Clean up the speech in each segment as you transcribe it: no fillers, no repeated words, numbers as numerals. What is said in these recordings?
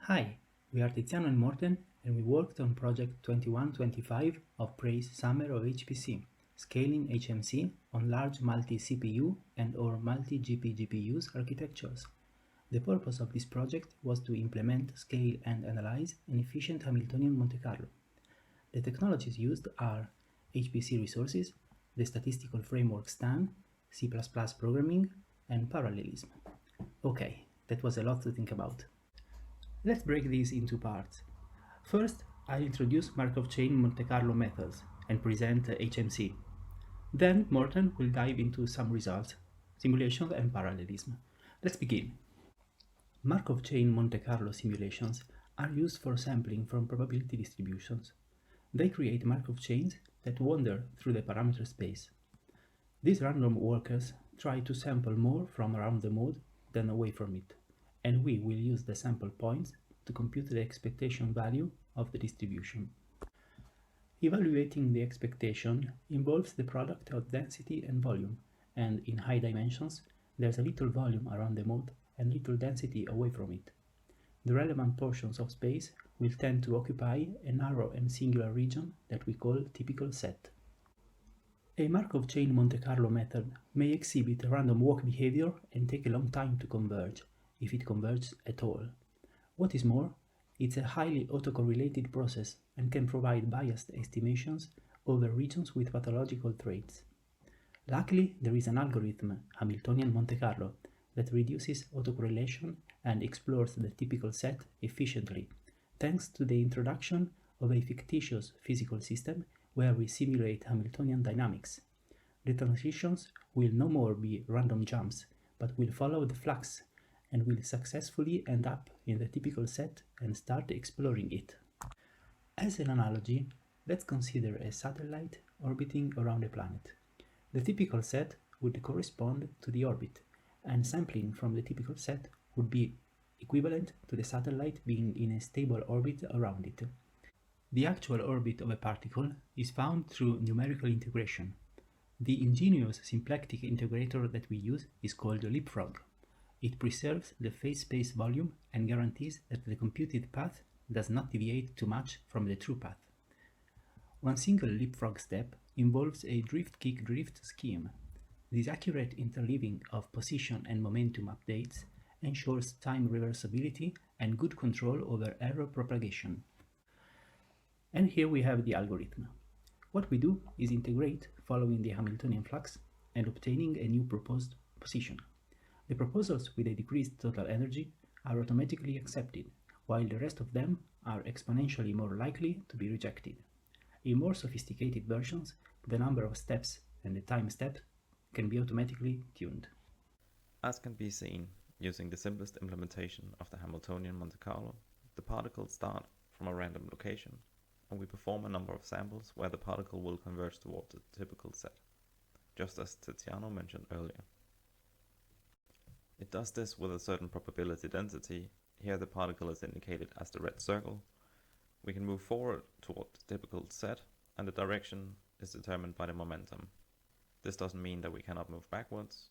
Hi, we are Tiziano and Morten, and we worked on project 2125 of Praise Summer of HPC, scaling HMC on large multi-CPU and/or multi-GPGPUs architectures. The purpose of this project was to implement, scale, and analyze an efficient Hamiltonian Monte Carlo. The technologies used are HPC resources, the statistical framework STAN, C++ programming, and parallelism. Okay, that was a lot to think about. Let's break these into parts. First, I'll introduce Markov chain Monte Carlo methods and present HMC. Then Morten will dive into some results, simulations and parallelism. Let's begin. Markov chain Monte Carlo simulations are used for sampling from probability distributions. They create Markov chains that wander through the parameter space. These random walkers try to sample more from around the mode than away from it, and we will use the sample points to compute the expectation value of the distribution. Evaluating the expectation involves the product of density and volume, and in high dimensions, there's a little volume around the mode and little density away from it. The relevant portions of space will tend to occupy a narrow and singular region that we call typical set. A Markov chain Monte Carlo method may exhibit random walk behavior and take a long time to converge, if it converges at all. What is more, it's a highly autocorrelated process and can provide biased estimations over regions with pathological traits. Luckily, there is an algorithm, Hamiltonian Monte Carlo, that reduces autocorrelation and explores the typical set efficiently, thanks to the introduction of a fictitious physical system where we simulate Hamiltonian dynamics. The transitions will no more be random jumps, but will follow the flux and will successfully end up in the typical set and start exploring it. As an analogy, let's consider a satellite orbiting around a planet. The typical set would correspond to the orbit, and sampling from the typical set would be equivalent to the satellite being in a stable orbit around it. The actual orbit of a particle is found through numerical integration. The ingenious symplectic integrator that we use is called leapfrog. It preserves the phase space volume and guarantees that the computed path does not deviate too much from the true path. One single leapfrog step involves a drift-kick-drift scheme. This accurate interleaving of position and momentum updates ensures time reversibility and good control over error propagation. And here we have the algorithm. What we do is integrate following the Hamiltonian flux and obtaining a new proposed position. The proposals with a decreased total energy are automatically accepted, while the rest of them are exponentially more likely to be rejected. In more sophisticated versions, the number of steps and the time step can be automatically tuned. As can be seen, using the simplest implementation of the Hamiltonian Monte Carlo, the particles start from a random location, and we perform a number of samples where the particle will converge towards the typical set, just as Tiziano mentioned earlier. It does this with a certain probability density. Here the particle is indicated as the red circle. We can move forward toward the typical set, and the direction is determined by the momentum. This doesn't mean that we cannot move backwards,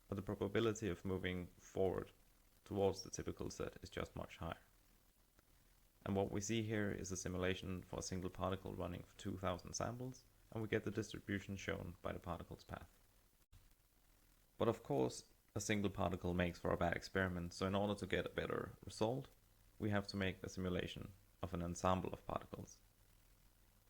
but the probability of moving forward towards the typical set is just much higher. And what we see here is a simulation for a single particle running for 2000 samples, and we get the distribution shown by the particle's path. But of course, a single particle makes for a bad experiment, so in order to get a better result, we have to make a simulation of an ensemble of particles.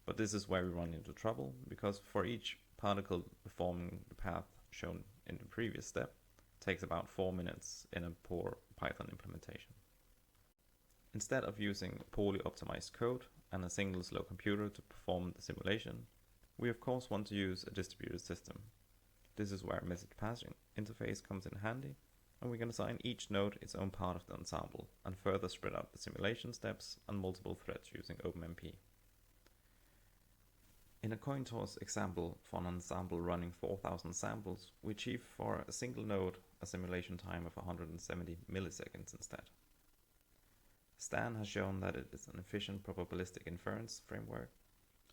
But this is where we run into trouble, because for each particle performing the path shown in the previous step, it takes about 4 minutes in a poor Python implementation. Instead of using poorly optimized code and a single slow computer to perform the simulation, we of course want to use a distributed system. This is where a Messagepassing interface comes in handy, and we can assign each node its own part of the ensemble and further spread out the simulation steps on multiple threads using OpenMP. In a coin toss example for an ensemble running 4000 samples, we achieve for a single node a simulation time of 170 milliseconds instead. Stan has shown that it is an efficient probabilistic inference framework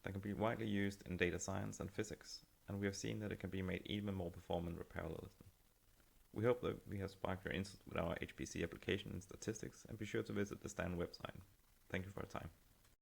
that can be widely used in data science and physics, and we have seen that it can be made even more performant with parallelism. We hope that we have sparked your interest with our HPC application and statistics, and be sure to visit the STAN website. Thank you for your time.